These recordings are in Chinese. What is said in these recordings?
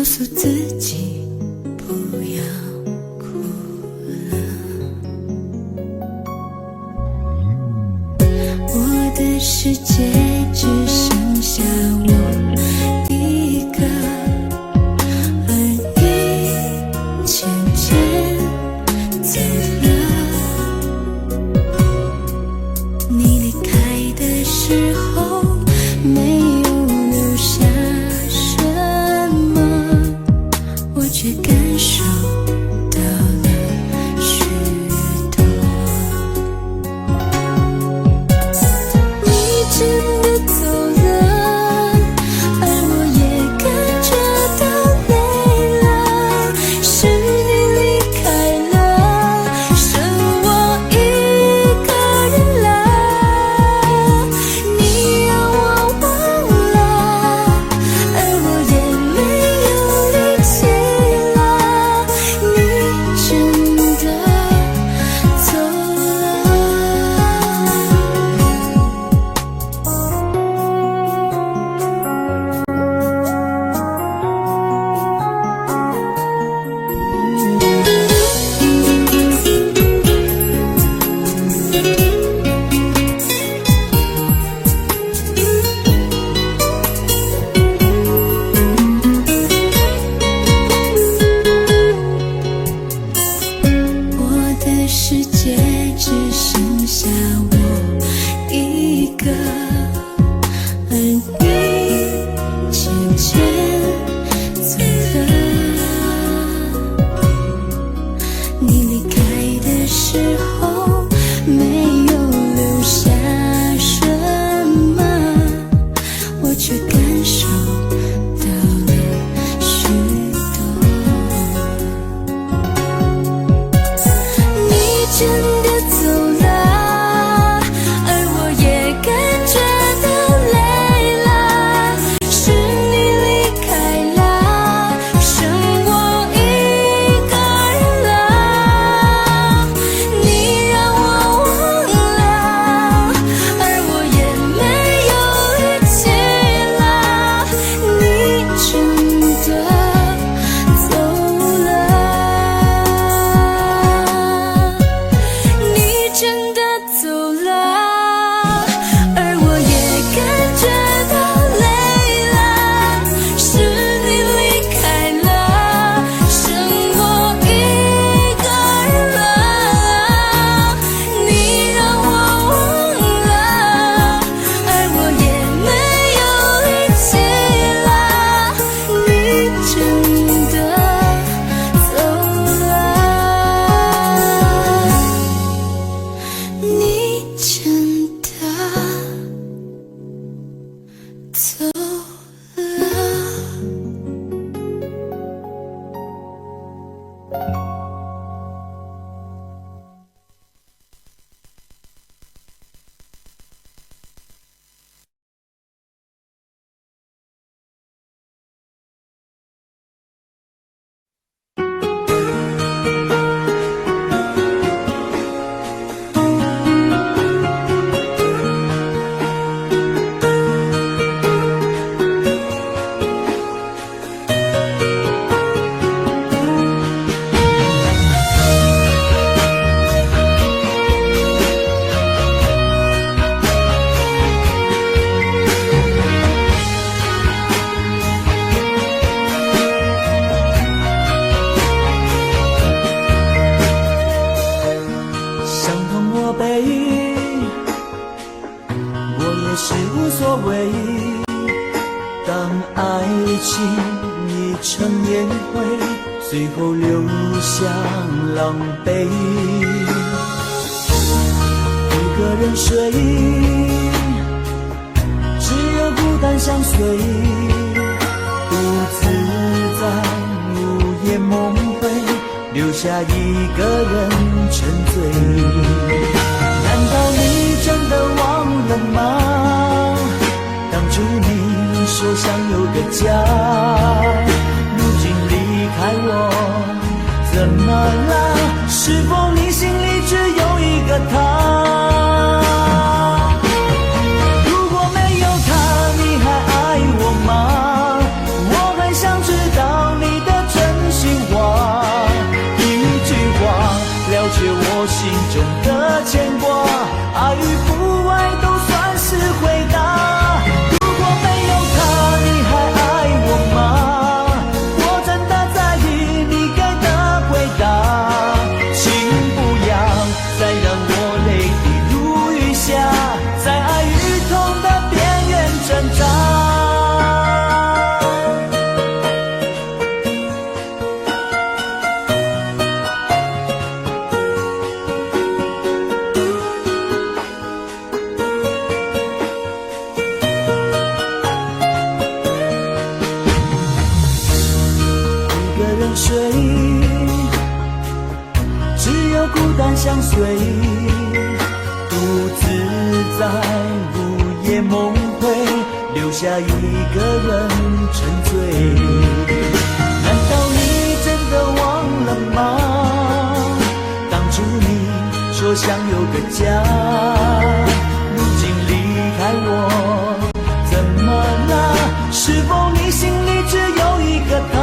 告诉自己不要哭了。我的世界只剩下我一个，而你渐渐走了。你离开的时候没有留下什么，我却感受到了许多。你真的走了，而我也感觉到累了，是你离开了，剩我一个人了。你让我忘了，而我也没有力气了，你真的走了。我的世界只剩下我一个，而你渐渐走了。你离开的时候没有留下什么，我却感受到了许多。你真的走了，而我也感觉到累了，是你离开了，剩我一个人了。你让我忘了，而我也没有力气了，你真的走了。你真的走了，而我也感觉到累了，是你离开了，剩我一个人了。你让我忘了，而我也没有力气了，你真的走了。你真的走了。相同我背，我也是无所谓。当爱情已成烟灰，最后留下狼狈。一个人睡，只有孤单相随，独自在午夜梦回，留下一个人沉醉。难道你真的忘了吗？当初你说想有个家，如今离开我，怎么了？是否你心里只有一个他？如果没有他，你还爱我吗？我还想知道睡，只有孤单相随，独自在午夜梦回，留下一个人沉醉。难道你真的忘了吗？当初你说想有个家，如今离开我怎么了？是否你心里只有一个他？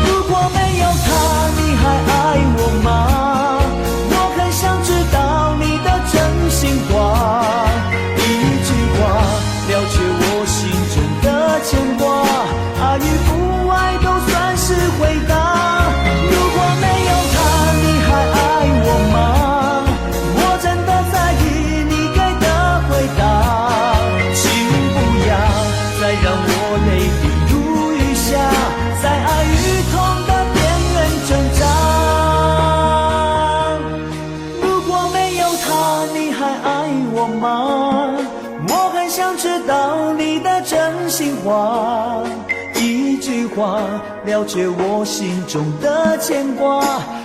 如果没有他，你还爱我吗？我很想知道你的真心话，一句话了却我心中的牵挂，爱与不爱都算是回答。如果没有他，你还爱我吗？我真的在意你给的回答，请不要再让我泪滴如雨下，在爱与痛的边缘挣扎。如果没有他，你还爱我吗？我很想知道你的真心话，一句话了却我心中的牵挂，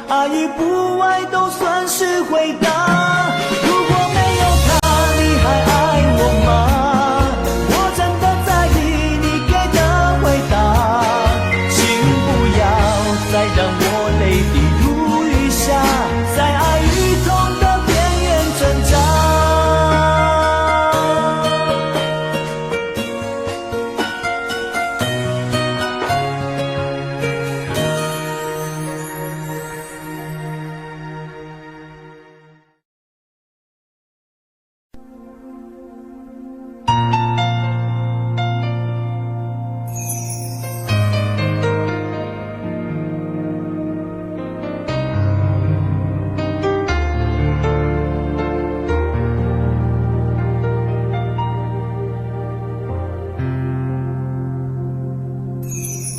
爱与不爱都算是回答。如果没有他，你还爱我吗？我真的在意你给的回答，请不要再让我泪滴如雨下，在爱与痛的边缘挣扎。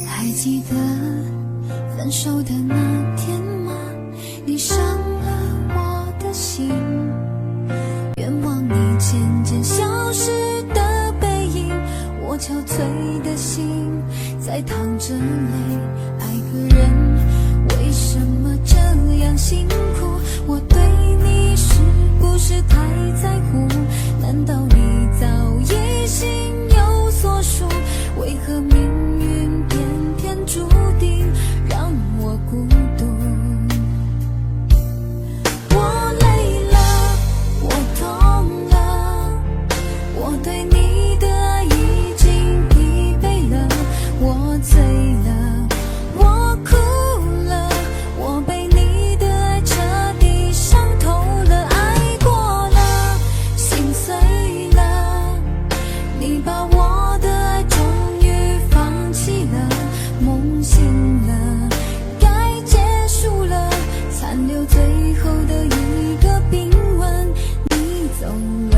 还记得分手的那天吗？你伤了我的心，愿望你渐渐消失的背影，我憔悴的心在淌着泪。爱个人为什么这样辛苦？我对你是不是太在乎？难道你早已心有所属？为何命运偏偏注定让我孤独？我累了，我痛了，我对你的爱已经疲惫了，我醉了，我哭了，我被你的爱彻底伤透了，爱过了，心碎了，你把我的爱终于放弃了，梦醒了，该结束了，残留最后的一个冰吻，你走了。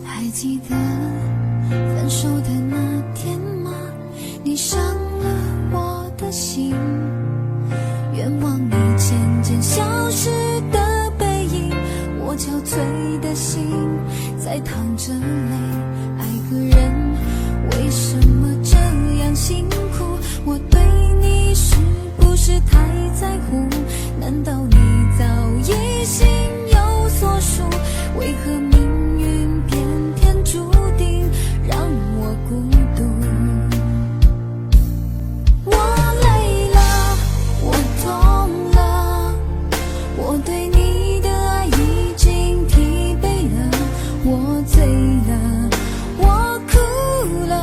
还记得分手的那天吗？你伤了我的心，愿望你渐渐消失的背影，我憔悴的心在淌着泪。爱个人为什么这样辛苦？我对你是不是太在乎？难道你早已心有所属？为何命运偏偏注定让我孤独？我累了，我痛了，我对你的爱已经疲惫了，我醉了，我哭了，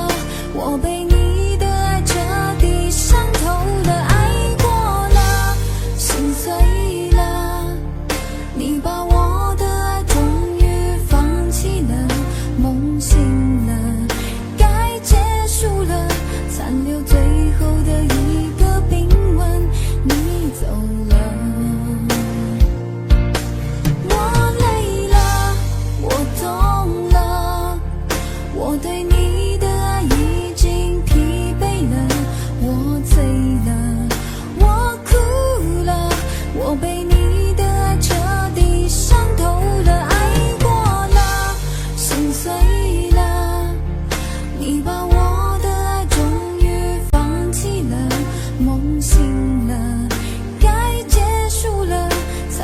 我被你的爱彻底伤透了，爱过了，心碎了，你把我的爱终于放弃了，梦醒了，该结束了，残留最后的一个冰吻，你走了。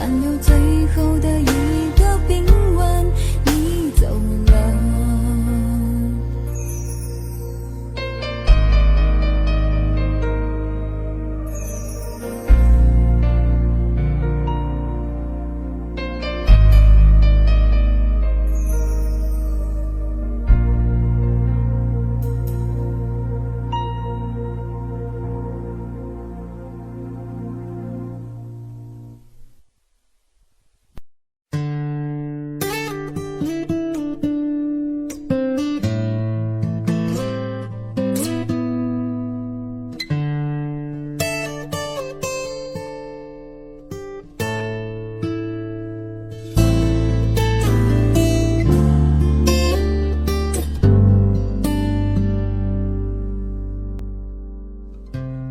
残留最后的一个冰吻，你走了。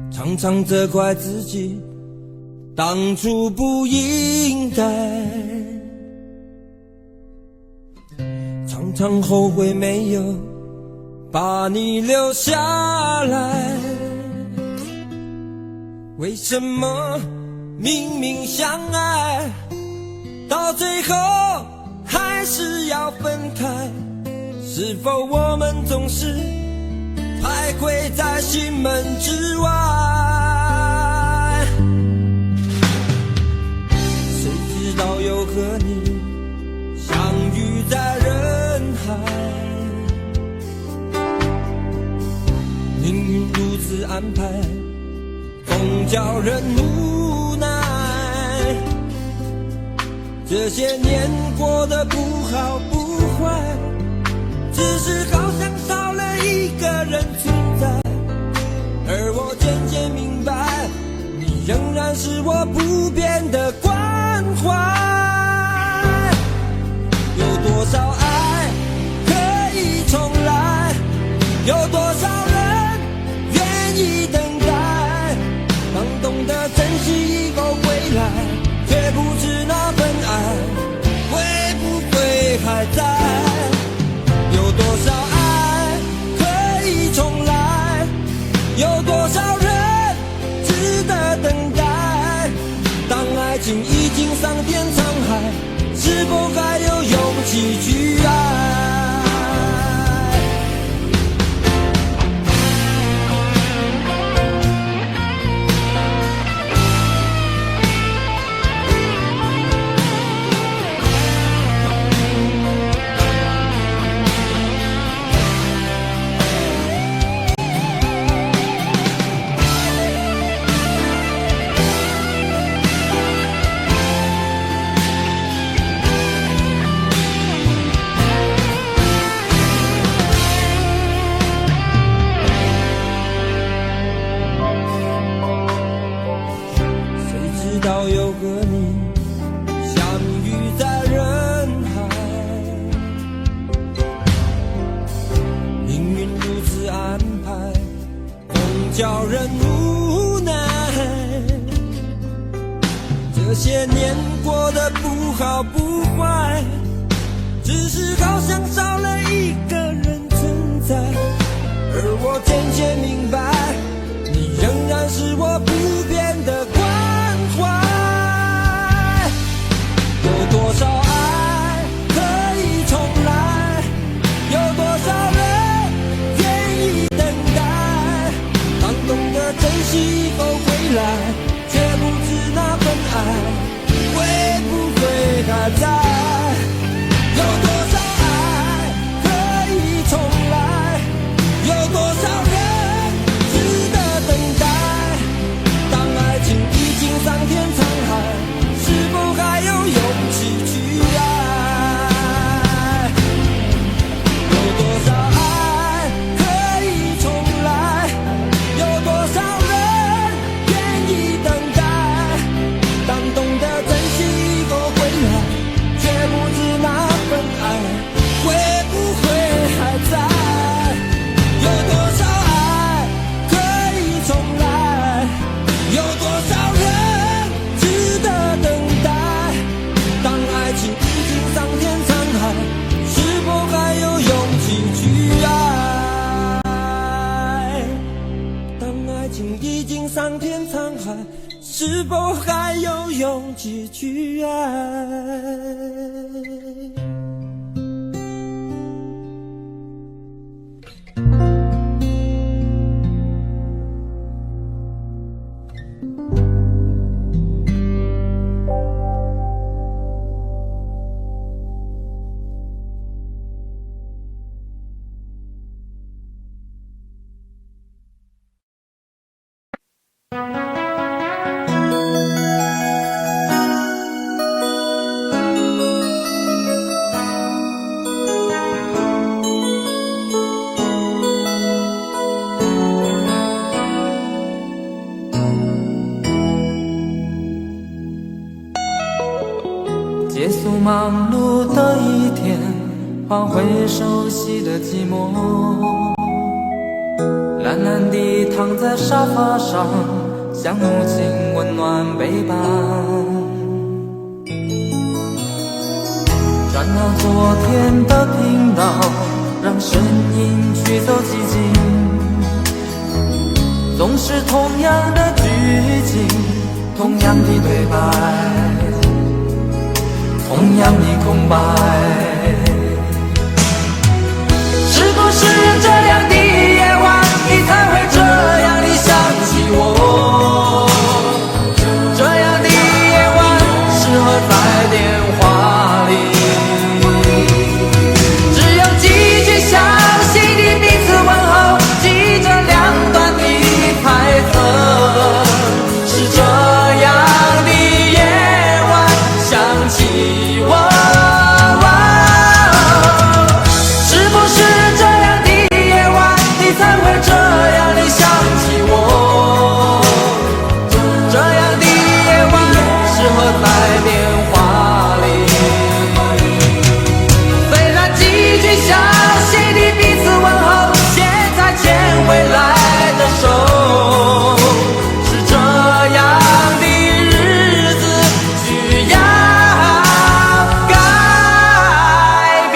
常常责怪自己当初不应该，常常后悔没有把你留下来。为什么明明相爱，到最后还是要分开？是否我们总是徘徊在心门之外？谁知道又和你相遇在人海，命运如此安排，总叫人无奈。这些年过得不好不坏，只是好像少了一个人存在，而我渐渐明白，你仍然是我不变的关怀。有多少爱可以重来，有多少人愿意等待，当懂得珍惜以后归来，却不知那份爱会不会还在。有多少爱可以重来，有多少人值得等待，当爱情已经桑田沧海，是否还有勇气去爱？又和你相遇在人海，命运如此安排，总叫人无奈。这些年过得不好不坏，只是好像少了一个人存在，而我渐渐明白，你仍然是我不变的关怀。有多少爱可以重来，有多少人愿意等待，当懂得珍惜以后归来，却不知那份爱会不会还在。有多少爱可以重来，有多少人值得等待，当爱情已经桑田沧海，是否还有勇气去爱？有多少爱可以重来，有多少人愿意等待，当懂得珍惜以后归来，却是否还有勇气去爱？结束忙碌的一天，换回熟悉的寂寞，懒懒地躺在沙发上，向母亲温暖背叛。转到昨天的频道，让声音驱走寂静，总是同样的剧情，同样的对白，同样的空白。是不是这样的夜晚，你才会这样地想起我？这样的夜晚适合在电话里，只有几句详细的彼此问候，记着两端的猜测。是这样的夜晚想起我，是不是这样的夜晚，你才会这样地想起我？这样的夜晚适合在电话里，虽然几句详细的彼此问候，写在牵未来的手，是这样的日子需要改变。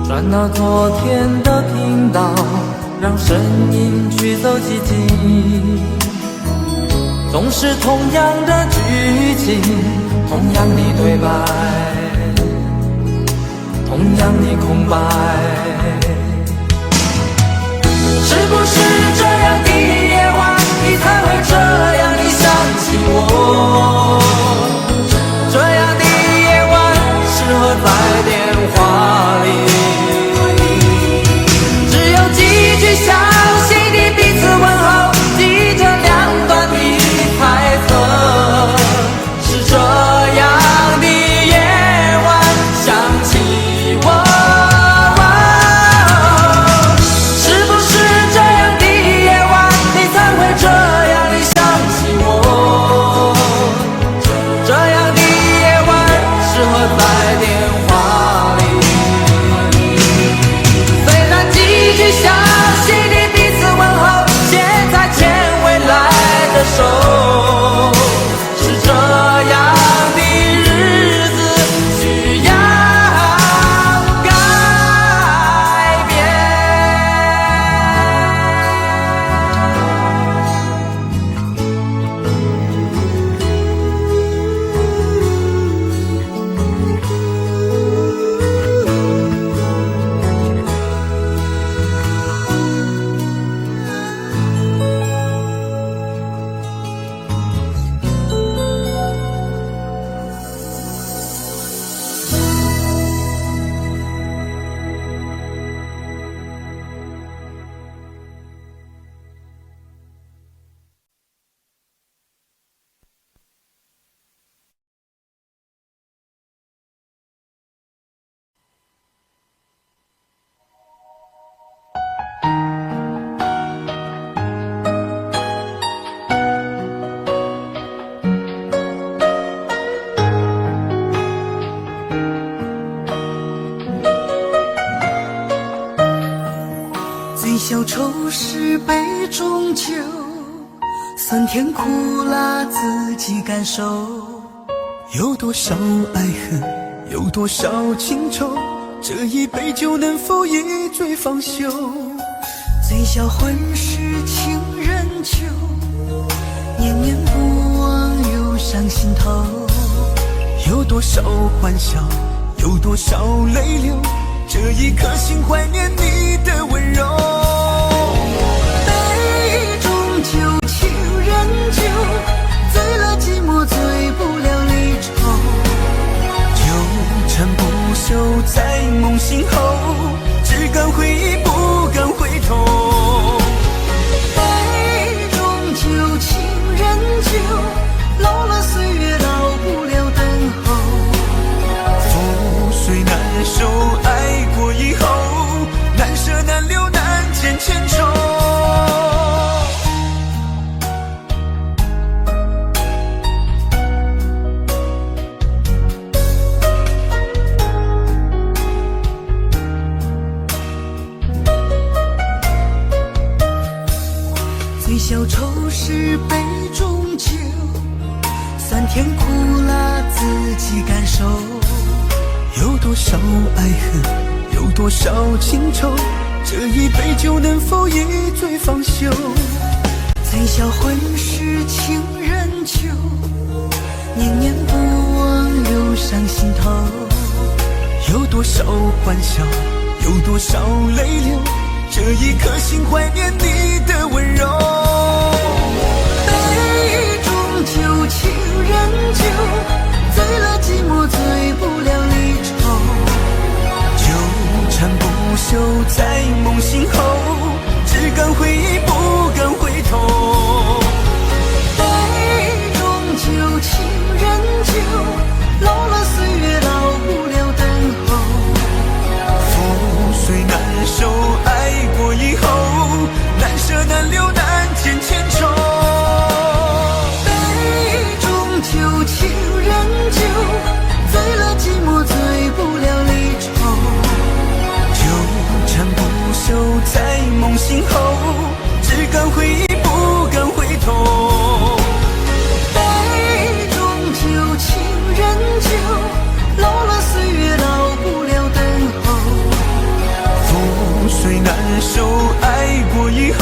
转到昨天的频道，让声音驱走寂静，总是同样的剧情，同样的对白，同样的空白。是不是这样的夜晚，你才会这样地想起我？这样的夜晚适合在电话里，只有几句详细的彼此问候，记着两端的猜测。是这样的夜晚想起我，小丑是杯中酒，酸甜苦辣自己感受。有多少爱恨，有多少情愁，这一杯酒能否一醉方休？醉销魂是情人酒，念念不忘忧伤心头。有多少欢笑，有多少泪流，这一颗心怀念你的温柔。杯中酒，情人酒，醉了寂寞，醉不了离愁。纠缠不休在梦醒后，只敢回忆不敢回头。杯中酒，情人酒，老了岁月老不了等候。覆水难收，爱过以后，难舍难留难见千愁。醉消愁是杯中酒，酸甜苦辣自己感受。有多少爱恨，有多少情愁，这一杯酒能否一醉方休？醉销魂是情人酒，念念不忘忧伤心头。有多少欢笑，有多少泪流，这一颗心怀念你的温柔。杯中酒，情人酒，醉了寂寞，醉不了离愁。纠缠不休在梦醒后，只敢回忆不敢回头。杯中酒，情人酒，老了岁月老不了等候。覆水难收，爱过以后，难舍难留难见千愁。杯中酒，情人酒，醉了寂寞，醉不了离愁。纠缠不休在梦醒后，只敢回忆不敢回头。杯中酒，情人酒，老了岁月老不了等候。覆水难收，爱过以后，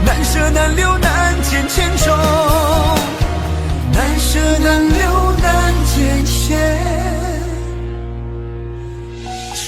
难舍难留难见千愁。难舍难留难见千愁。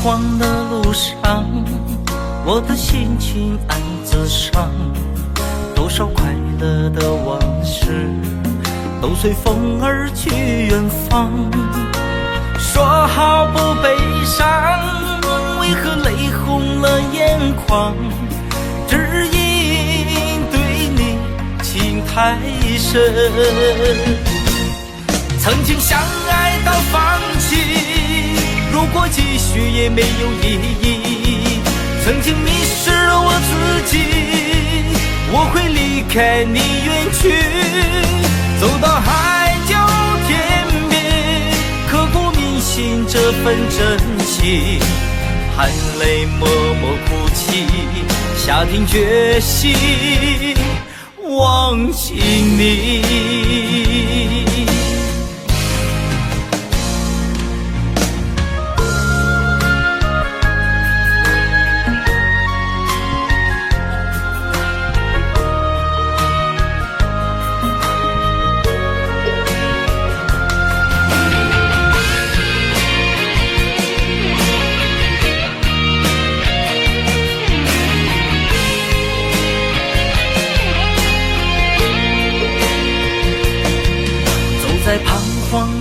荒的路上，我的心情暗自伤，多少快乐的往事都随风而去远方。说好不悲伤，为何泪红了眼眶？只因对你情太深，曾经相爱到放弃，如果继续也没有意义。曾经迷失了我自己，我会离开你远去，走到海角天边，刻骨铭心这份真情，含泪默默哭泣，下定决心忘记你。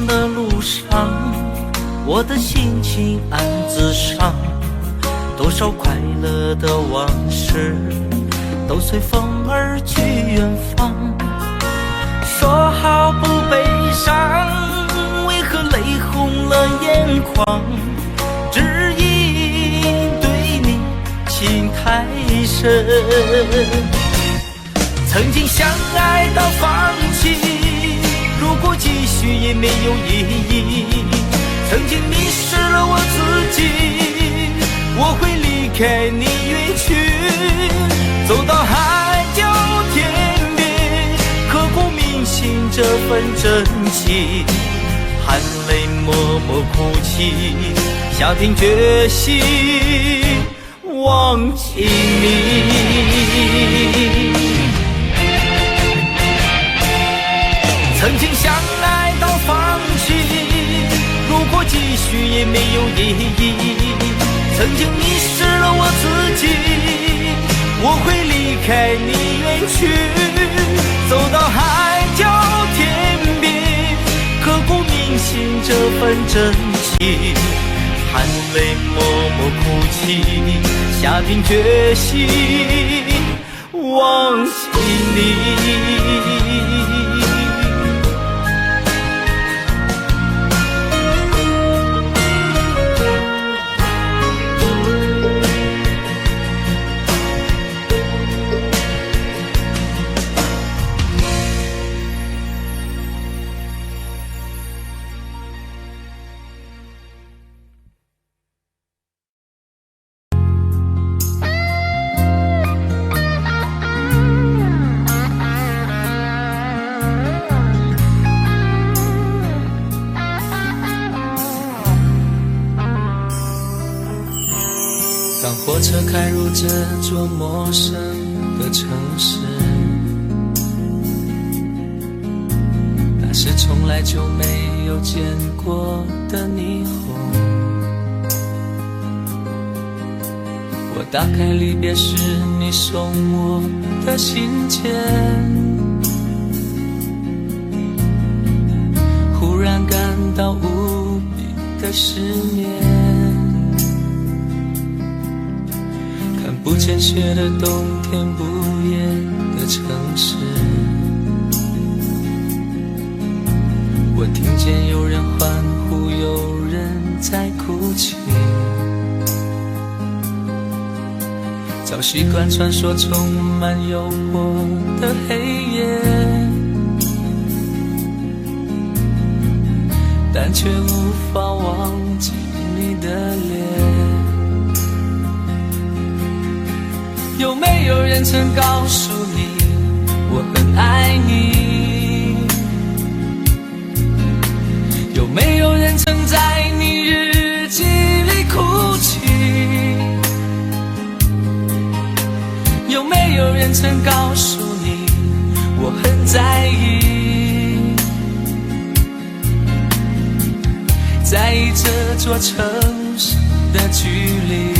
的路上，我的心情暗自伤，多少快乐的往事都随风而去远方。说好不悲伤，为何泪红了眼眶？只因对你情太深，曾经相爱到放弃，如果继续也没有意义。曾经迷失了我自己，我会离开你远去，走到海角天边，刻骨铭心这份真情，含泪默默哭泣，下定决心忘记你。曾经相爱到放弃，如果继续也没有意义。曾经迷失了我自己，我会离开你远去，走到海角天边，刻骨铭心这份真情，含泪默默哭泣，下定决心忘记你。当火车开入这座陌生的城市，那是从来就没有见过的霓虹。我打开离别时你送我的信件，忽然感到无比的失眠。不见雪的冬天，不夜的城市，我听见有人欢呼，有人在哭泣。早习惯穿梭充满诱惑的黑夜，但却无法忘记你的脸。有没有人曾告诉你我很爱你？有没有人曾在你日记里哭泣？有没有人曾告诉你我很在意？在意这座城市的距离。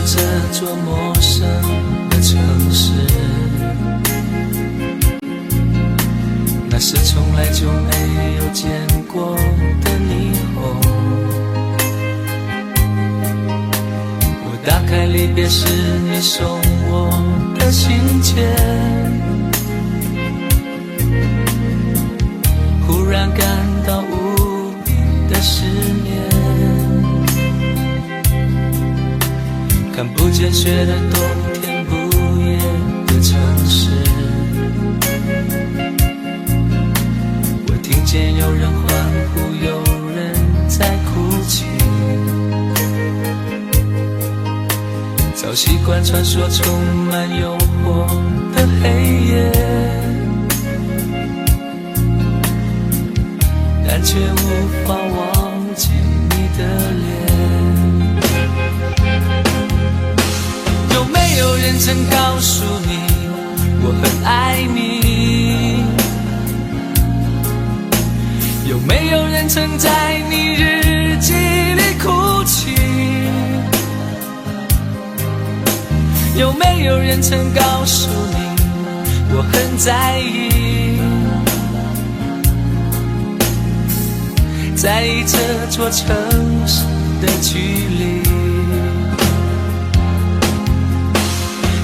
这座陌生的城市，那是从来就没有见过的霓虹。我打开离别时你送我的信件，忽然感到无比的失眠。看不见雪的冬天，不夜的城市，我听见有人欢呼，有人在哭泣。早习惯穿梭充满诱惑的黑黑夜，但却无法忘记你的脸。有没有人曾告诉你我很爱你？有没有人曾在你日记里哭泣？有没有人曾告诉你我很在意？在意这座城市的距离。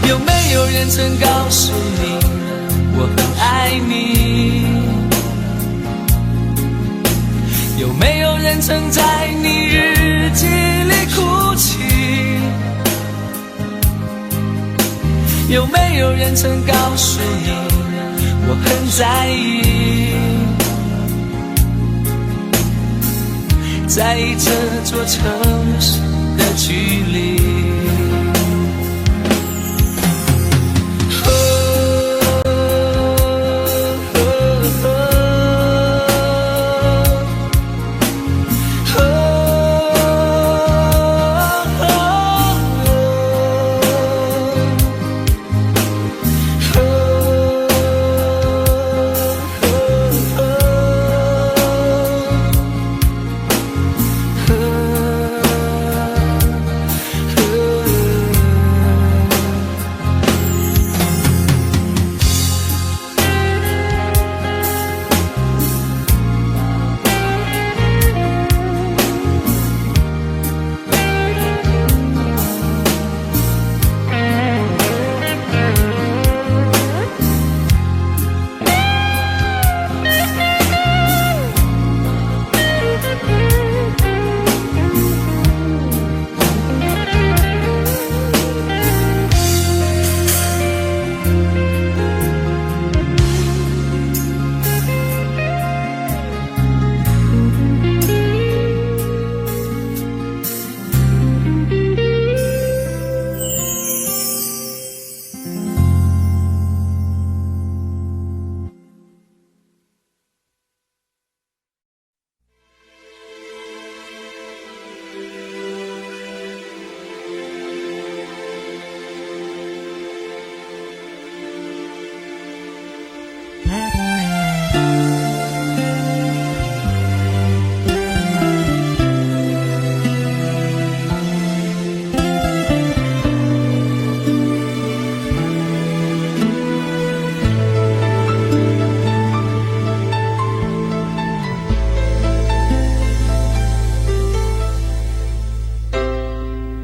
有没有人曾告诉你我很爱你？有没有人曾在你日记里哭泣？有没有人曾告诉你我很在意？在意这座城市的距离。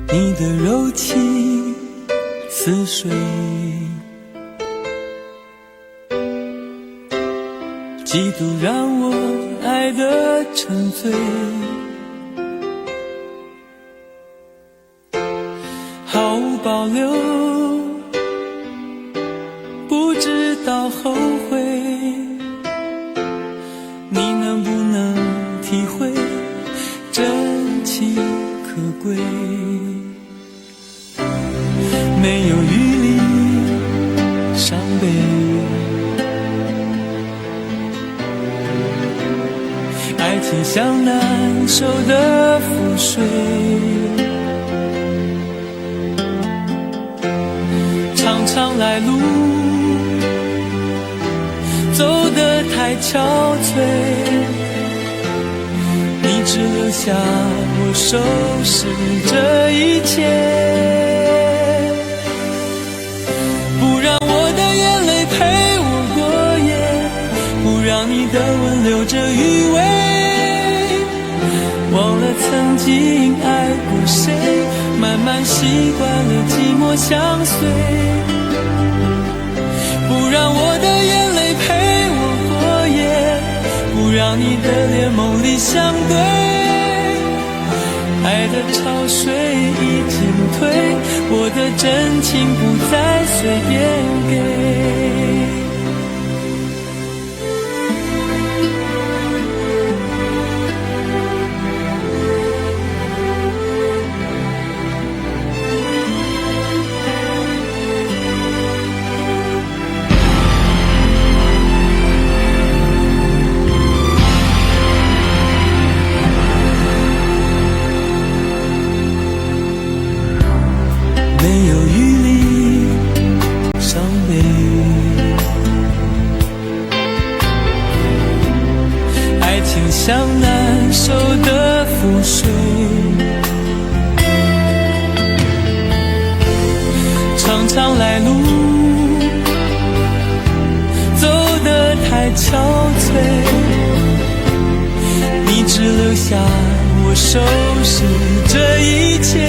你的柔情似水，嫉妒让我爱得沉醉，毫无保留，不知道后悔。你能不能体会真情可贵？没有余力伤悲，爱情像难收的覆水，长长来路走得太憔悴，你只留下我收拾这一切。让你的吻留着余味，忘了曾经爱过谁，慢慢习惯了寂寞相随。不让我的眼泪陪我过夜，不让你的脸梦里相对。爱的潮水已经退，我的真情不再随便给。像难收的覆水，常常来路走得太憔悴，你只留下我收拾这一切，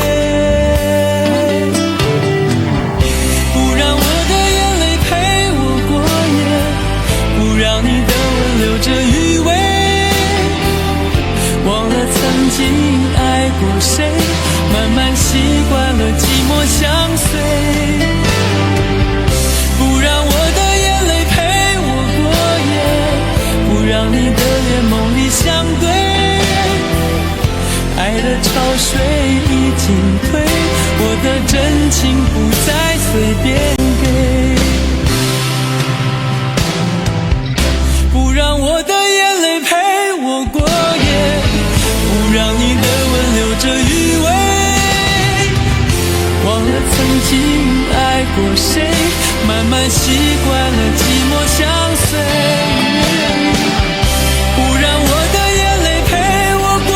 不让我的眼泪陪我过夜，不让你的吻留着余味，忘了曾经爱过谁，慢慢习惯了寂寞相随，不让我的眼泪陪我过夜，不让你的脸梦里相对，爱的潮水已经退，我的真情不再随便给，不让我的眼泪陪我过夜，不让你的吻留着余味，忘了曾经爱过谁，慢慢习惯了寂寞相随，不让我的眼泪陪我过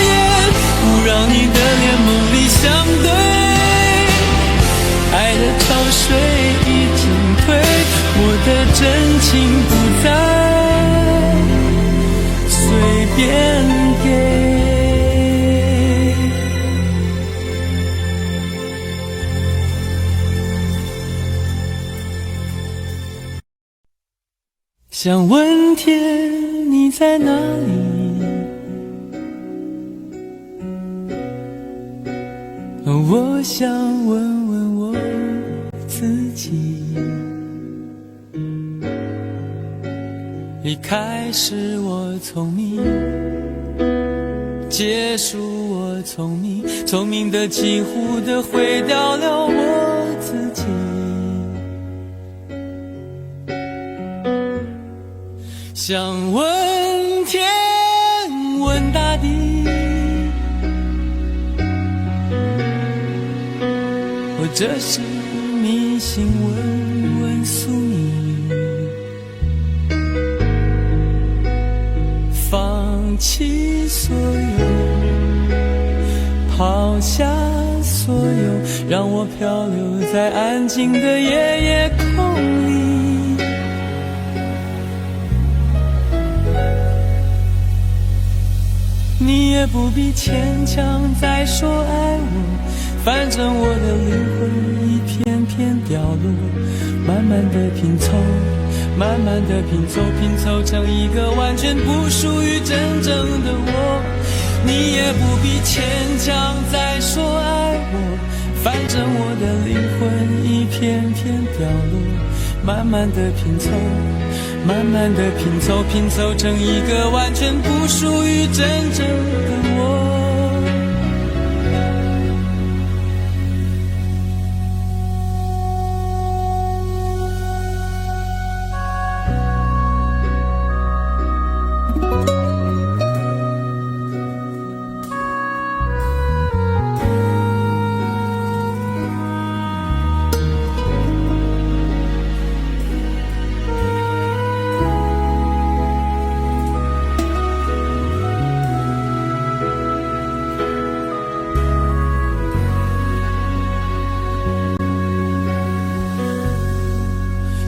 夜，不让你的脸梦里相对，爱的潮水已经退，我的真情不再随便给。想问天你在哪里，我想问问我自己，离开时我聪明，结束我聪明，聪明的几乎的毁掉了我自己，想问天问大地，或者是迷信问问宿命，放弃所有，抛下所有，让我漂流在安静的夜夜空里，你也不必牵强再说爱我，反正我的灵魂一片片掉落，慢慢的拼凑，慢慢的拼凑，拼凑成一个完全不属于真正的我，你也不必牵强再说爱我，反正我的灵魂一片片掉落，慢慢的拼凑，慢慢的拼凑，拼凑成一个完全不属于真正的我。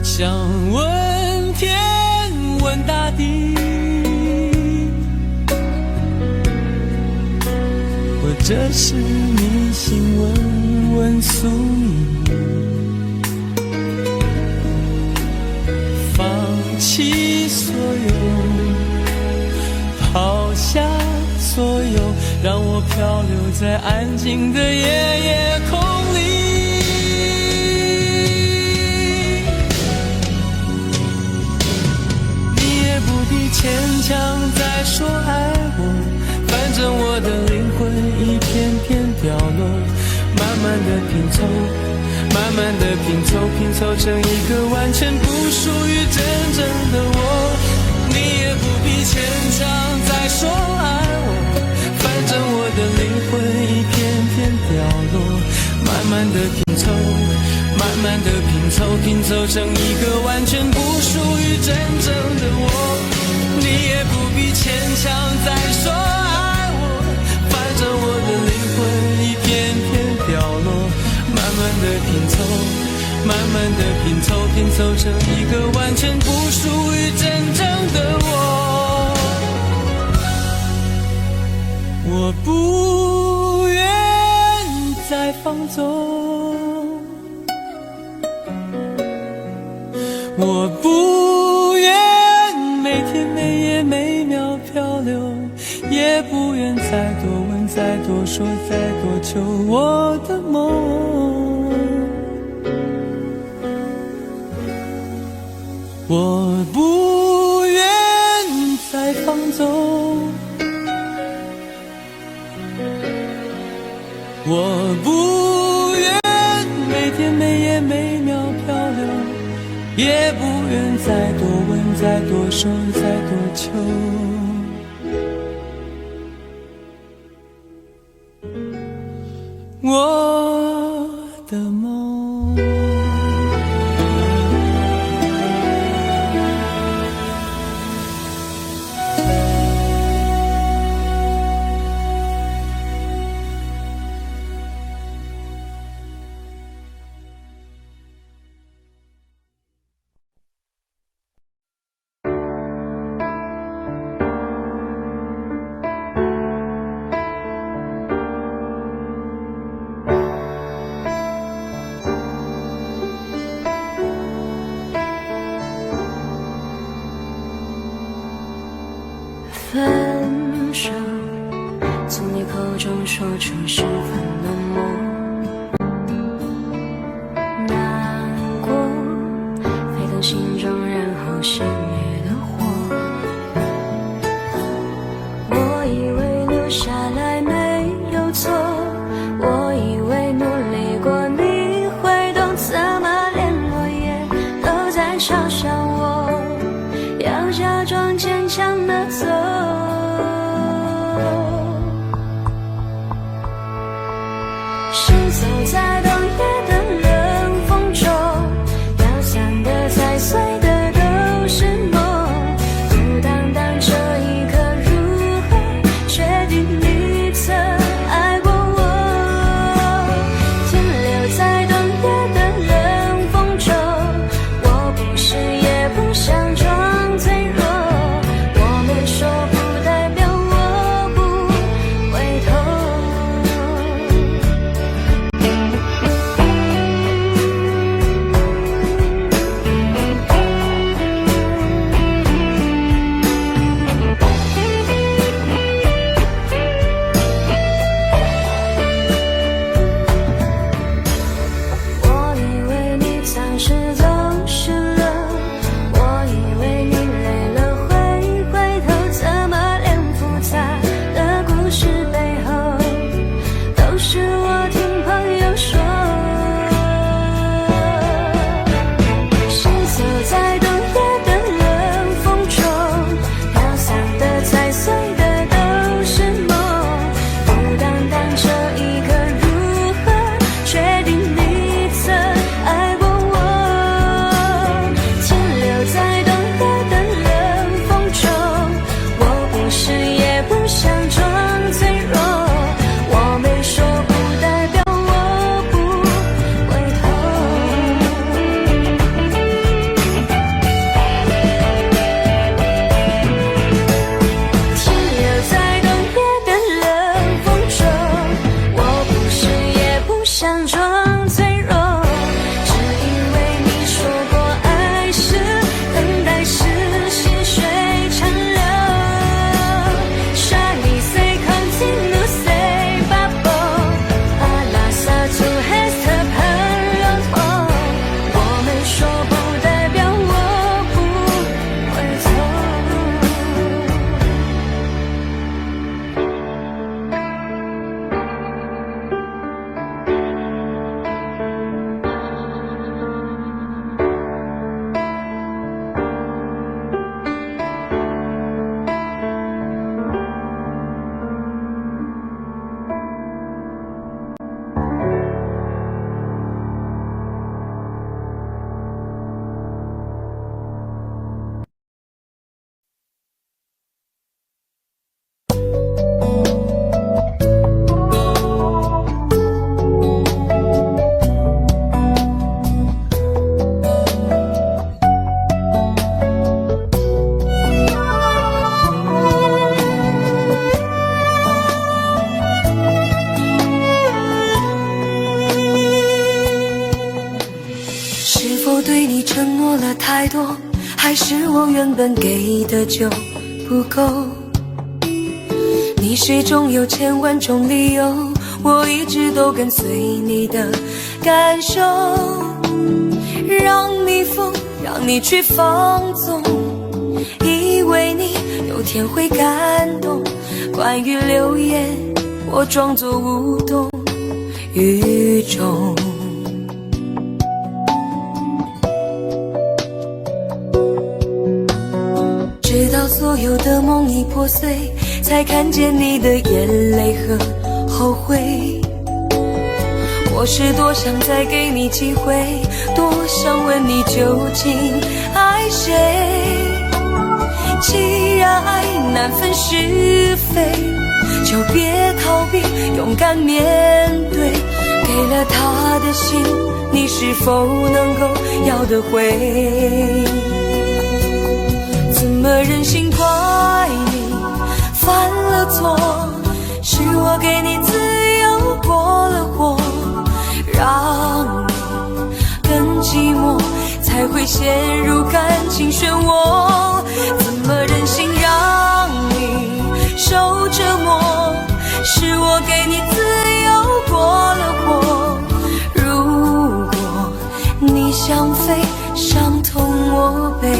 想问天问大地，或者是迷信问问宿命，放弃所有，抛下所有，让我漂流在安静的夜夜空里，牵强再说爱我，反正我的灵魂一片片掉落，慢慢的拼凑，慢慢的拼凑，拼凑成一个完全不属于真正的我，你也不必牵强再说爱我，反正我的灵魂一片片掉落，慢慢的拼凑，慢慢的拼凑，拼凑成一个完全不属于真正的我，你也不必牵强慢慢的拼凑，拼凑成一个完全不属于真正的我。我不愿再放纵，我不愿每天每夜每秒漂流，也不愿再多问再多说再多求我的梦。我不愿再放纵，我不愿每天每夜每秒漂流，也不愿再多问再多说再多求我的梦。分手，从你口中说出十分冷漠，难过沸腾心中，然后熄灭的火。我以为留下来没有错，我以为努力过你会懂，怎么连落叶都在嘲笑我，要假装坚强的走。行走在冬夜的冷风中，飘散的踩碎的都是梦，孤单单这一刻如何确定你曾爱过我？停留在冬夜的冷风中，我不是也不想装脆弱，我们说还是我原本给的就不够？你始终有千万种理由，我一直都跟随你的感受，让你疯，让你去放纵，以为你有天会感动。关于流言，我装作无动于衷。直到所有的梦已破碎，才看见你的眼泪和后悔。我是多想再给你机会，多想问你究竟爱谁。既然爱难分是非，就别逃避，勇敢面对。给了他的心，你是否能够要得回？怎么忍心怪你犯了错？是我给你自由过了火，让你更寂寞，才会陷入感情漩涡。怎么忍心让你受折磨？是我给你自由过了火。如果你想飞，伤痛我背。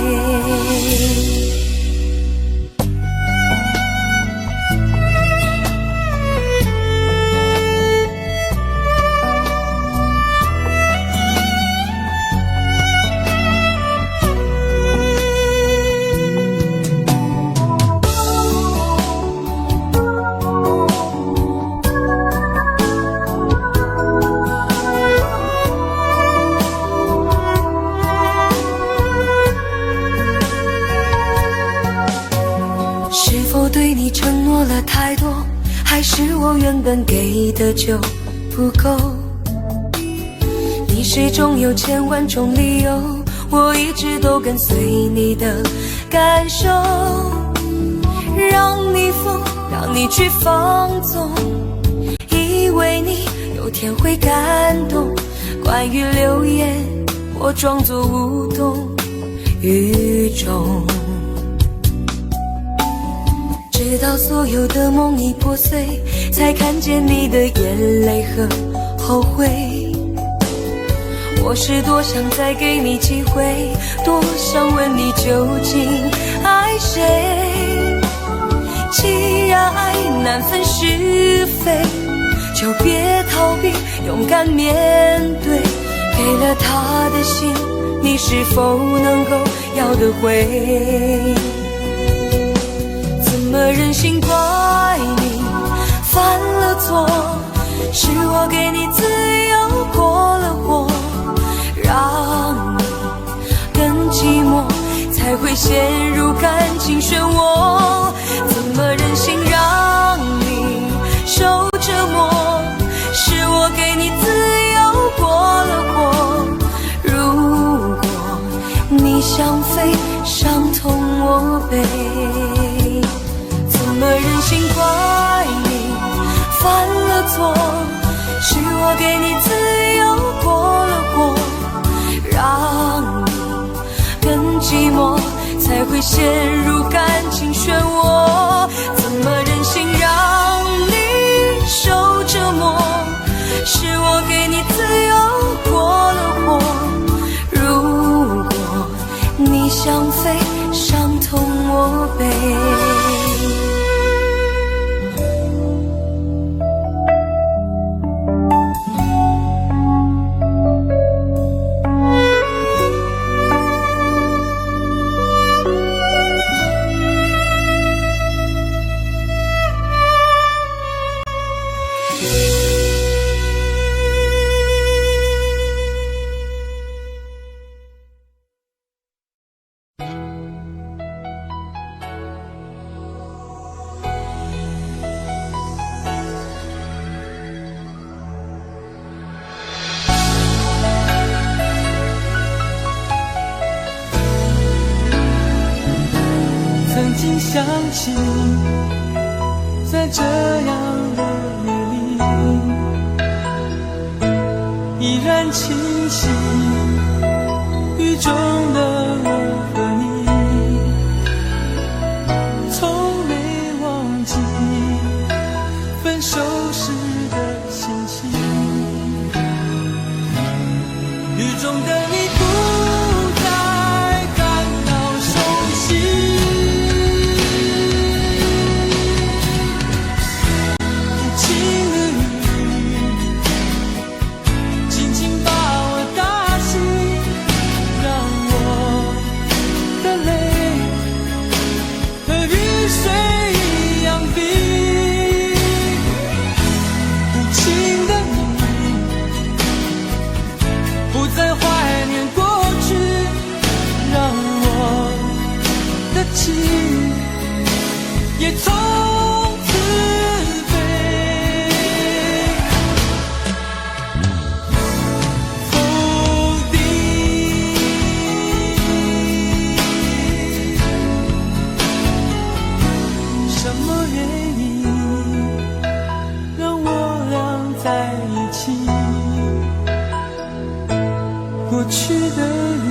对你承诺了太多，还是我原本给的就不够？你始终有千万种理由，我一直都跟随你的感受，让你疯，让你去放纵，以为你有天会感动。关于流言，我装作无动于衷。直到所有的梦已破碎，才看见你的眼泪和后悔。我是多想再给你机会，多想问你究竟爱谁。既然爱难分是非，就别逃避，勇敢面对。给了他的心，你是否能够要得回？怎么忍心怪你犯了错？是我给你自由过了火，让你更寂寞，才会陷入感情漩涡。怎么忍心让你受折磨？是我给你自由过了火。如果你想飞，伤痛我背。怎么忍心怪你犯了错？是我给你自由过了火，让你更寂寞，才会陷入感情漩涡。怎么忍心让你受折磨？是我给你自由过了火。如果你想飞，伤痛我背。曾经想起你，在这样的夜里，依然清晰，雨中的我和你。情也从此飞。否定什么原因让我俩在一起？过去的你，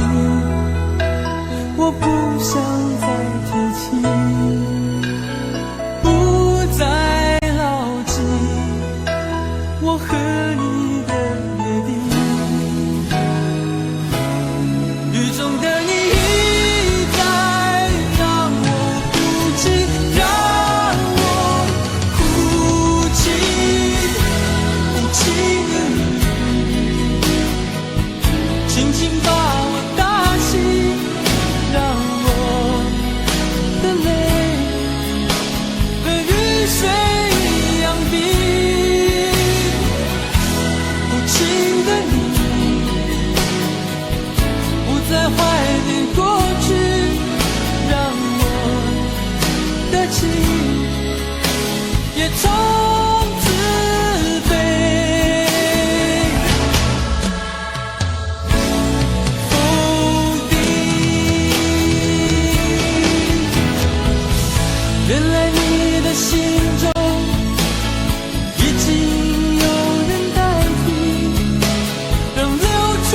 我不想再提起，不再牢记我和你的约定。雨中的你一再让我哭泣，让我哭泣，无情的你轻轻把我打醒，让我的泪和雨水一样冰。无情的你不再怀念过去，让我的情也从此飞。否定，原来你的心中已经有人代替，让流出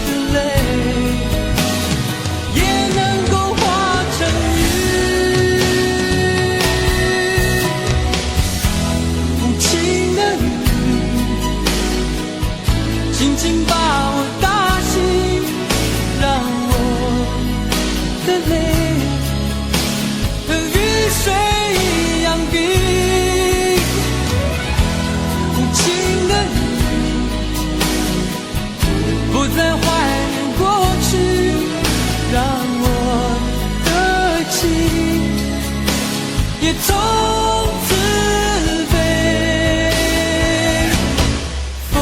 的泪也能够化成雨。无情的你轻轻把我打醒，让我的泪和雨水一样冰。无情的你不再怀念过去，让我的情也从此飞。否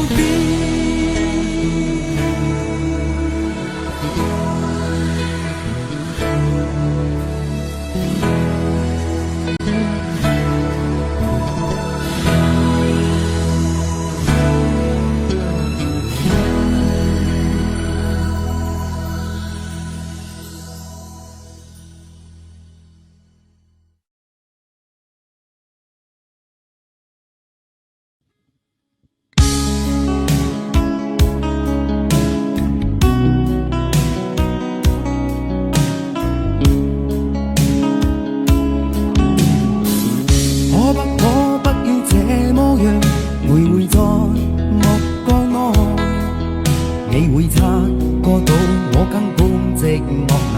定。可不要這麼樣，徘徊在目光內，你會察覺到我根本寂寞難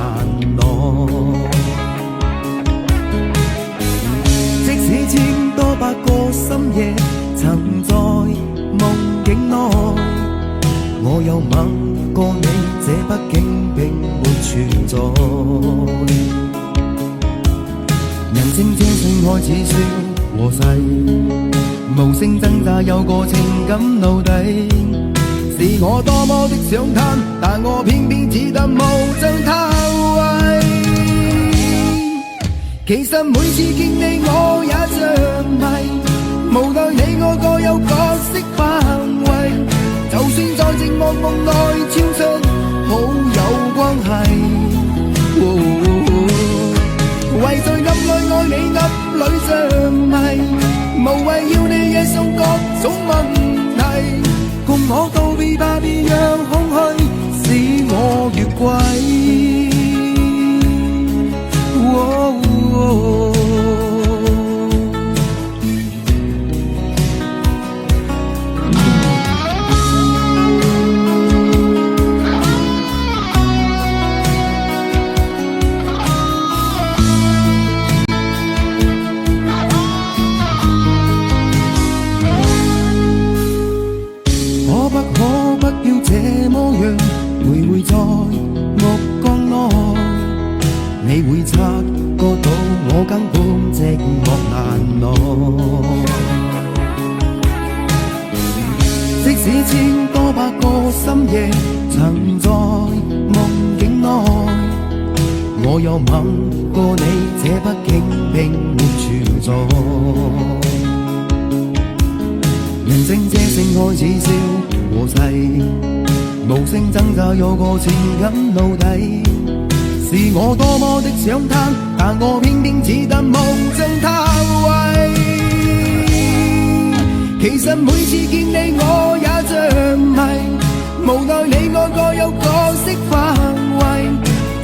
耐。即使千多百個深夜曾在夢境內，我又吻過你，這畢竟並沒存在。人聲這聲開始說和諧，無聲掙扎有個情感奴隸，是我多麼的想貪，但我偏偏只得無盡偷慰。其實每次見你我也着迷，無奈你我各有各色範圍，就算在寂寞夢內超出好友關係。為在暗裏愛你暗裏着迷，無謂要你惹上各種問題，共我道別吧，別讓空虛使我越軌。可不要這麼樣，徘徊在目光內，你會察覺到我根本寂寞難耐。即使千多百個深夜曾在夢境內，我有吻過你，這北京並沒存在。人聲這聲開始消和逝，無聲掙扎有個情感奴隸。是我多麼的想攤，但我偏偏只得無盡嘆謂。其實每次見你我也像迷，無奈你愛過有角色範圍，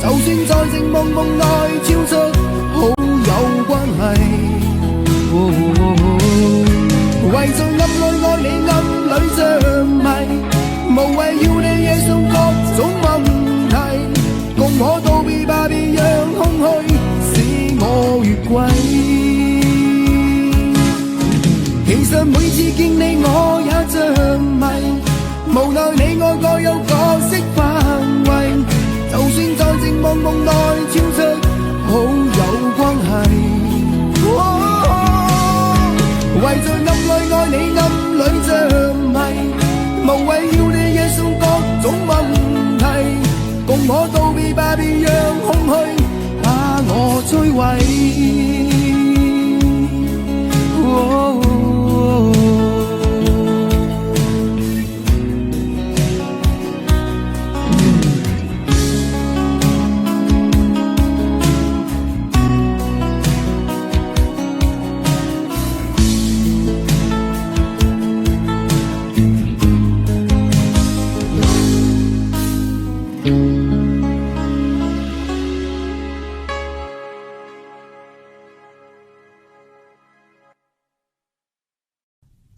就算在靜夢夢內超出好友關係。為做暗裏愛你暗裏像迷，無謂要你惹上各種問題，共我道別吧，別讓空虛使我越軌。其實每次見你我也像迷，無奈你愛過有角色範圍，就算在靜夢夢內超出好友關係。為在暗裏愛你暗裏像迷，無謂要你惹上各種問題，共我道別吧，別讓空虛把我摧毀。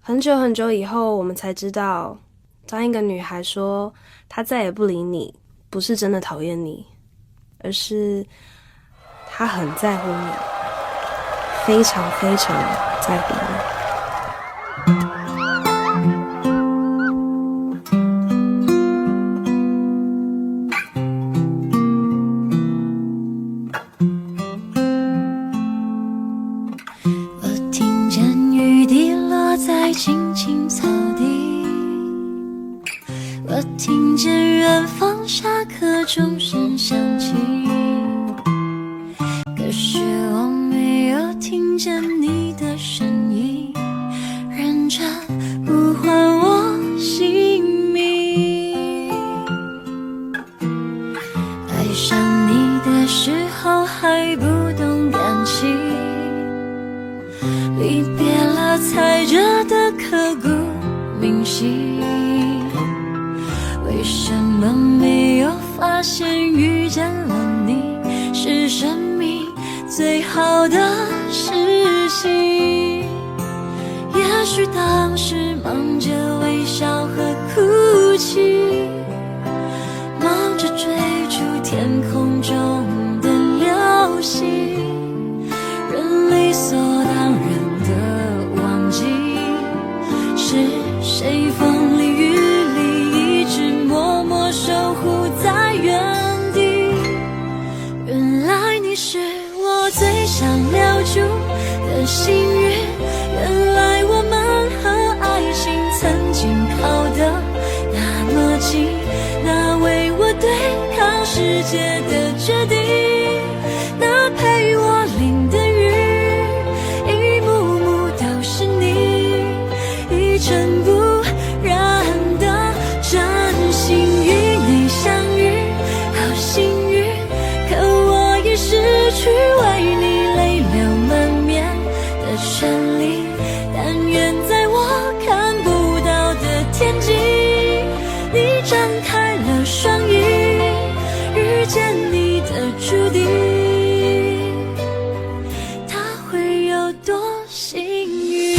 很久很久以后，我们才知道，当一个女孩说她再也不理你，不是真的讨厌你，而是她很在乎你，非常非常在乎你。青青草地，我听见远方下课钟声响起，可是我没有听见你的声音，认真呼唤我姓名。爱上你的时候还不懂感情，离别了踩着的刻骨铭心，为什么没有发现遇见了你是生命最好的事情？也许当时忙着微笑和哭泣，忙着追逐天空中的流星，人理所当然是谁风里雨里一直默默守护在原地？原来你是我最想留住的幸运，原来我们和爱情曾经靠得那么近，那为我对抗世界的决定，那陪我淋的雨，一幕幕都是你，一尘不染的真心与你相遇，好幸运，可我已失去为你泪流满面的权利，但愿在我看不到的天际，你张开了双翼，遇见你的注定，他会有多幸运？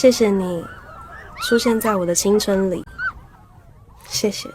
谢谢你出现在我的青春里，谢谢。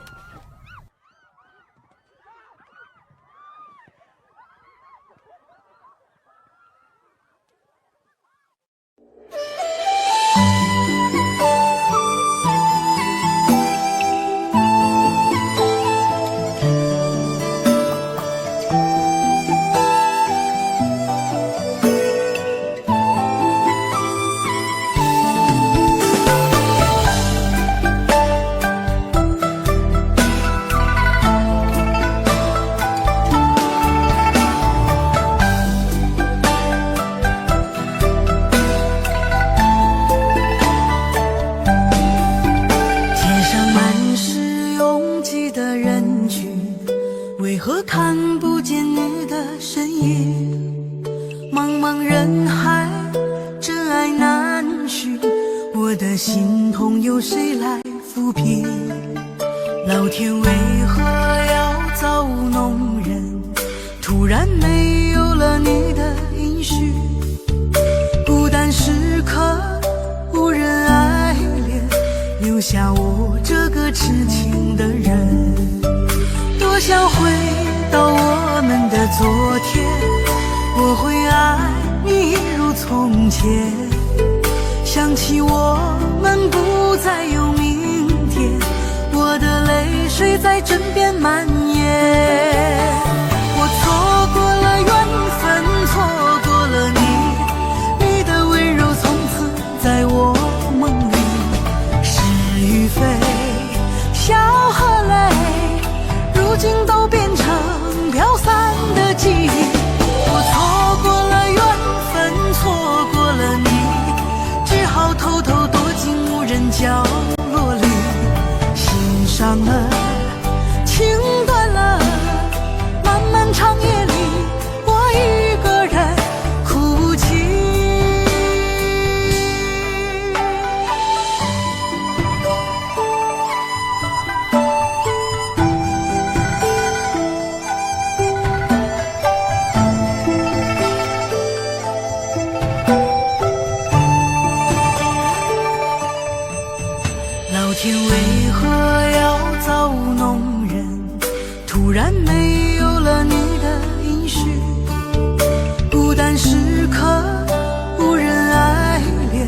街上满是拥挤的人群，为何看不见你的身影？茫茫人海，真爱难寻，我的心痛由谁来抚平？老天为何要造物弄人？突然没有了你的音讯，孤单时刻无人爱怜，留下我这个痴情的人。多想回到我们的昨天，我会爱你一如从前。想起我们不再有明天，我的泪水在枕边蔓延。我错过了缘分，错过了你，你的温柔从此在我梦里。是与非，笑和泪，如今都变成飘散的记忆。我错过了缘分，错过了你，只好偷偷躲进无人角落里。心伤了，情断了，漫漫长夜里，我一个人哭泣。老天为何要造物弄人？突然没有了你的音讯，孤单时刻无人爱怜，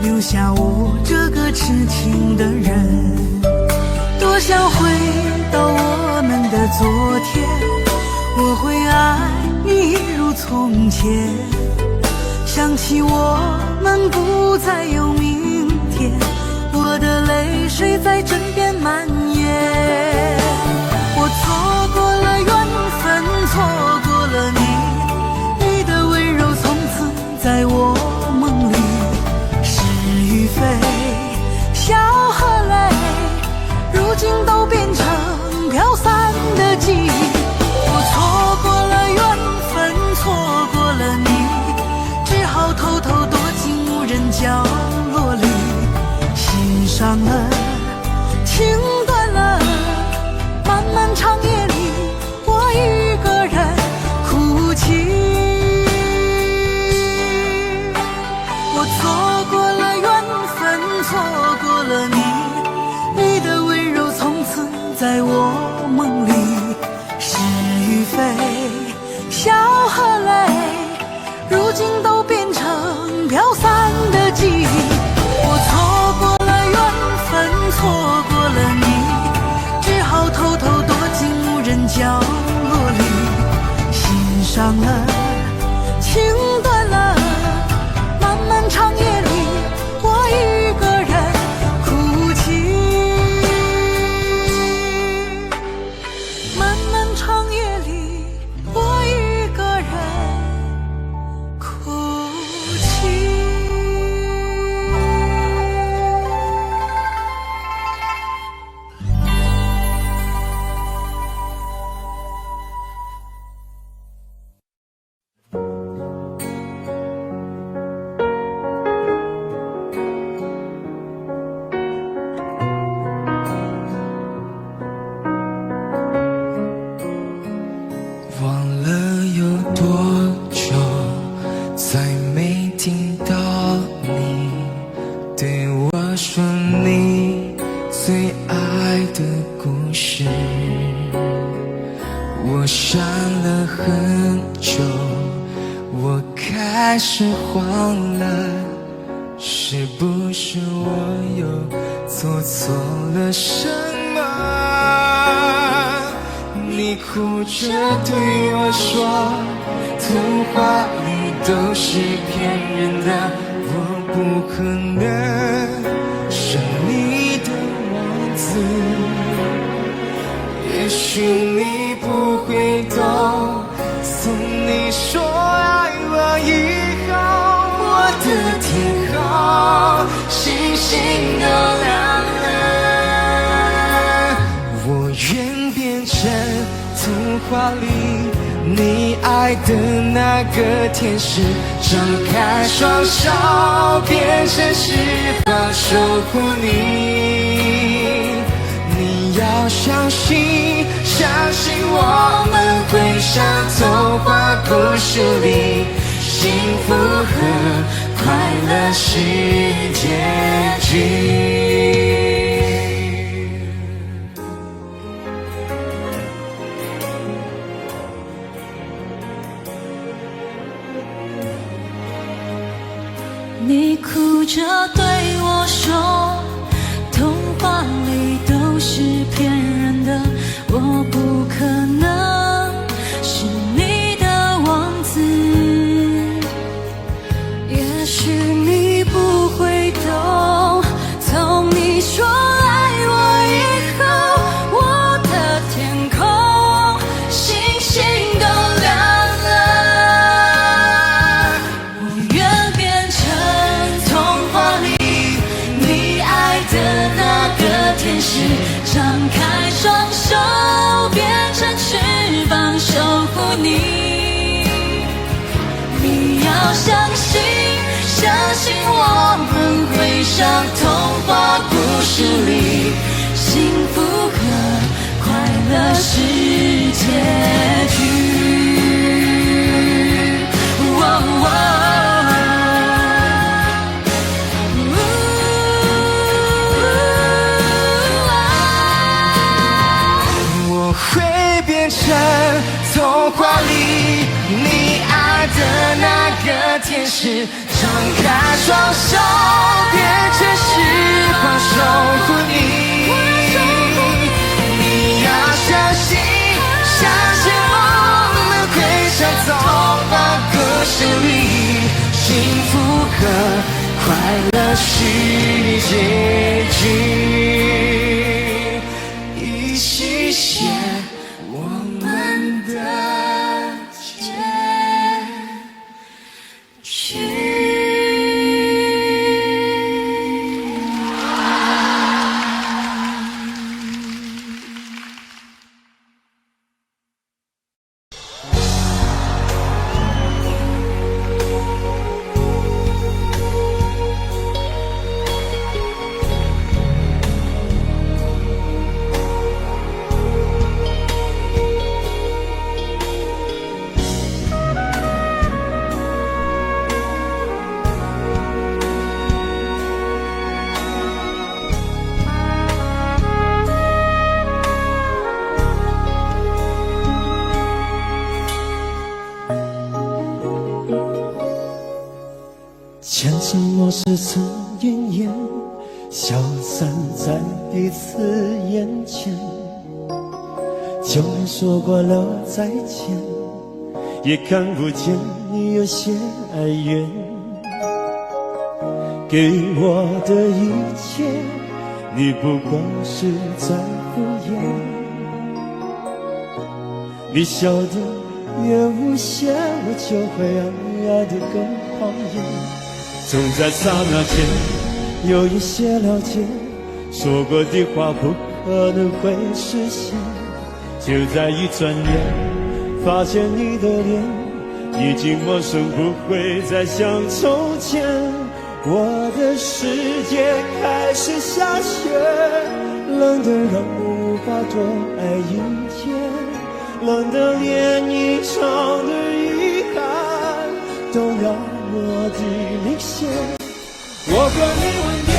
留下我这个痴情的人。多想回到我们的昨天，我会爱你一如从前。想起我们不再有明天，我的泪水在枕边蔓延。我错过了缘分，错过了你，你的温柔从此在我梦里。是与非，笑和泪，如今都变成飘散的记忆。我错过了缘分，错过了你，只好偷偷躲进无人角落里。心伤了，爱的故事，我想了很久，我开始慌了，是不是我又做错了什么？你哭着对我说，童话里都是骗人的，我不可能是你的王子。也许你不会懂，从你说爱我以后，我的天空星星都亮了。我愿变成童话里你爱的那个天使，张开双手变成翅膀守护你。你要相信，相信我们会像童话故事里，幸福和快乐是结局。你哭着对我说，童话里都是骗人的，我不可能是你的王子。也许你不会懂，从你说爱我以后，我的天空星星都亮了。我愿变成童话里你爱的那个天使，张开双手变成翅膀守护你。你要相信，相信我们会像童话故事里，幸福和快乐是结局。我会变成童话里你爱的那个天使，张开双手变成翅膀守护你。你要相信，相信我们会像童话故事里，幸福和快乐是结局。一起写我们的结局。前尘往事曾云烟，消散在彼此眼前。就连说过了再见，也看不见你有些哀怨。给我的一切，你不过是在敷衍。你笑得越无邪，我就会爱得更狂野。总在刹那间有一些了解，说过的话不可能会实现。就在一转眼，发现你的脸已经陌生，不会再像从前。我的世界开始下雪，冷得让我无法多爱一天，冷得连一场的遗憾都要落地领先。我和你吻别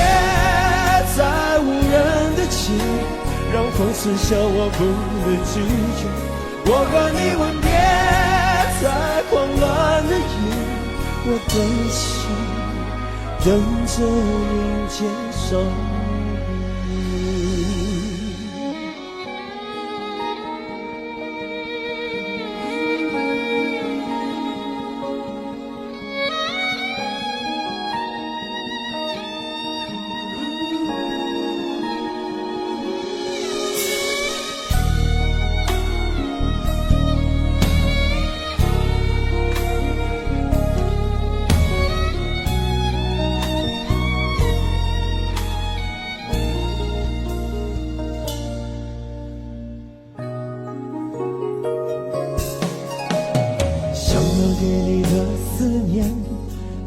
在无人的街，情，让风痴笑我不能拒绝。我和你吻别在慌乱的夜，我的心等着迎接伤悲。给你的思念，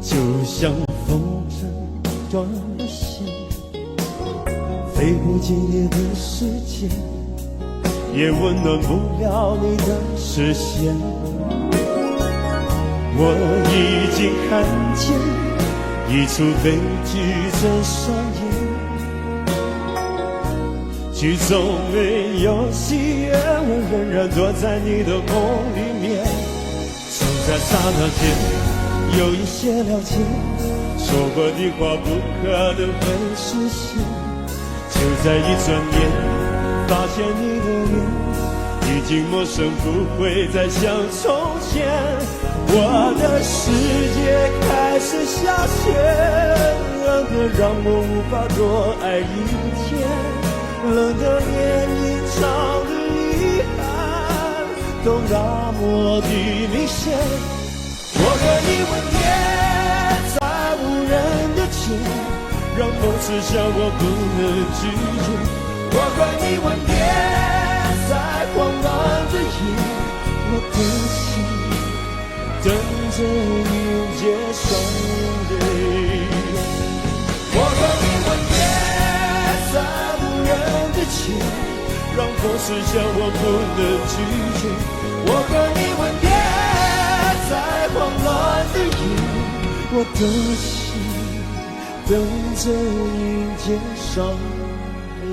就像风筝断了线，飞不进你的世界，也温暖不了你的视线。我已经看见一出悲剧正上演，剧中没有喜悦，我仍然躲在你的梦里面。在刹那间有一些了解，说过的话不可能会实现，就在一转眼发现你的脸已经陌生，不会再像从前。我的世界开始下雪，冷得让我无法多爱一天，冷得连隐藏的遗憾都那么的明显。我和你吻别在无人的街，让风痴笑我不能拒绝。我和你吻别在慌乱的夜，我的心等着迎接伤悲。我和你吻别在无人的街，让风痴笑我不能拒绝。我和你吻别在慌乱的夜，我的心等着迎接伤悲。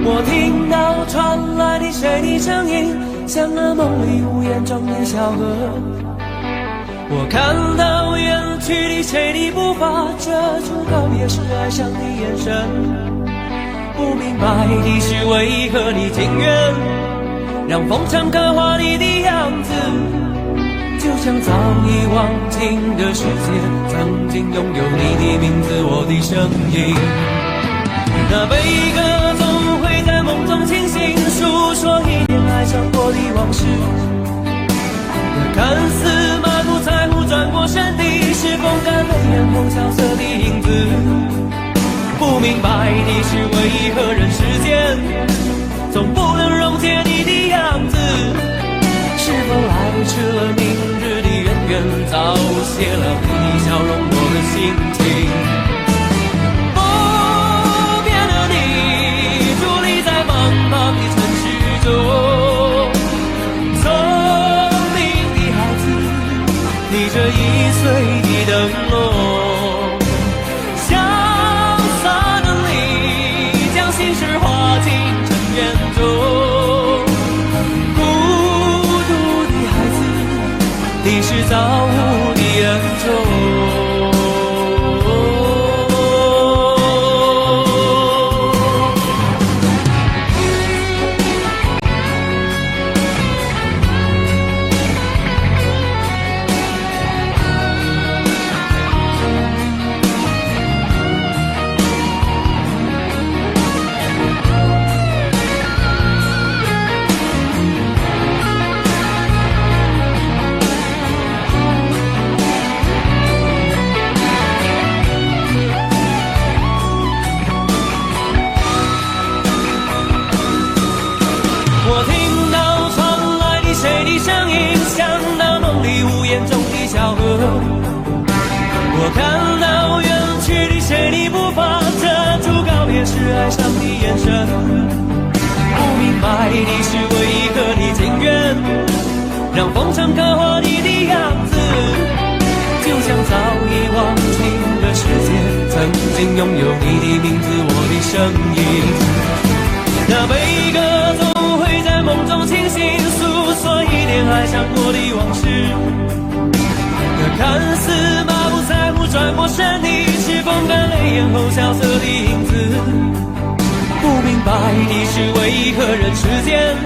我听到传来的水的声音，像那梦里无言中的小河。我看到远去的谁的步伐，遮住告别时哀伤的眼神。不明白的是为何你情愿让风尘刻画你的样子，就像早已忘情的世界曾经拥有你的名字，我的声音。那悲歌总会在梦中清醒，诉说一点爱上过的往事。那看似满不在乎转过身的，是风干泪眼后萧瑟的影子。不明白的是为何人世间总不能溶解你的样子，是否来迟了明日的渊源，早谢了你的笑容我的心情。茫的城市中，聪明的孩子逆着易碎的灯笼，潇洒的你将心事化进尘缘中。孤独的孩子，你是造物的恩宠。我看到远去的谁的步伐，遮住告别时哀伤的眼神。不明白的是为何你情愿让风尘刻画你的样子，就像早已忘情的世界，曾经拥有你的名字，我的声音。那悲歌总会在梦中清醒，诉说一点爱上过的往事。那看似马不在乎转过身的，是风干泪眼后萧瑟的影子。不明白的是为何人世间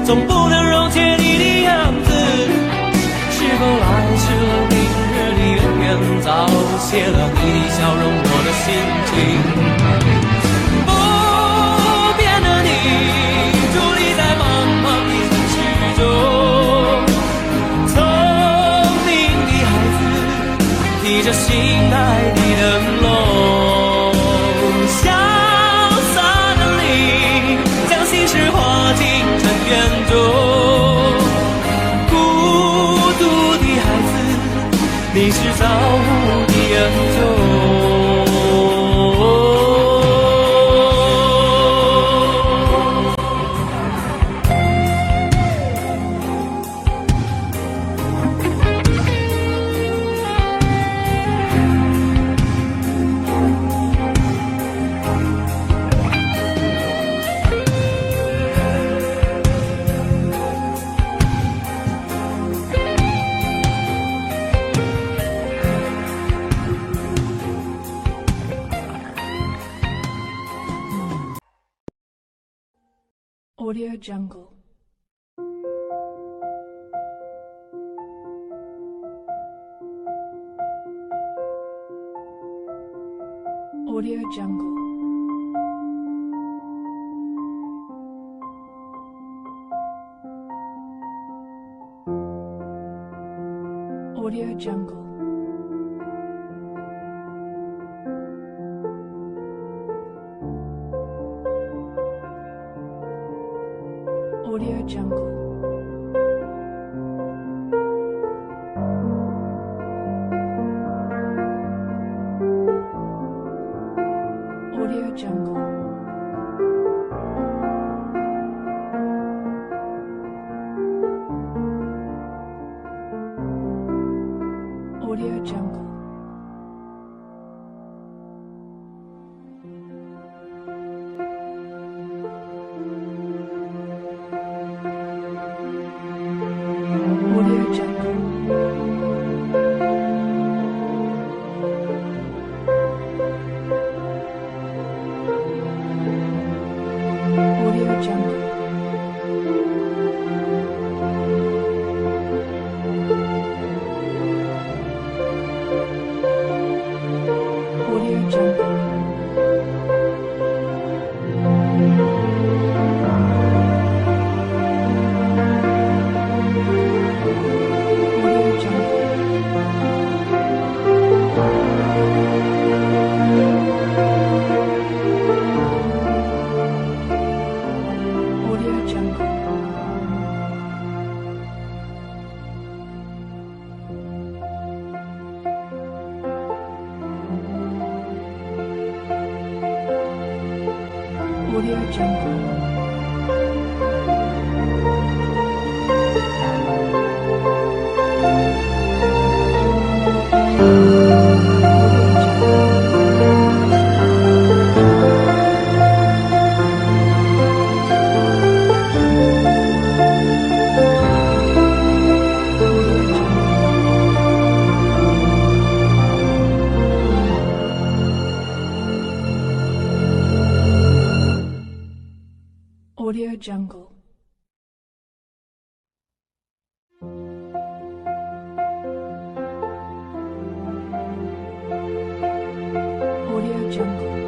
总不能溶解你的样子，是否爱是了明日的远远，早谢了你的笑容，我的心情。不变的你，伫立在茫茫的城市中，聪明的孩子提着心爱的灯笼，潇洒的你将心事化进尘缘中，孤独的孩子，你是造物的恩宠。Audio Jungle. Audio Jungle. Audio Jungle. Audio Jungle. Audio Jungle. Audio Jungle. Audio Jungle. Audio Jungle. Audio Jungle. Audio Jungle. Audio Jungle. Audio Jungle. Audio Jungle. Audio Jungle.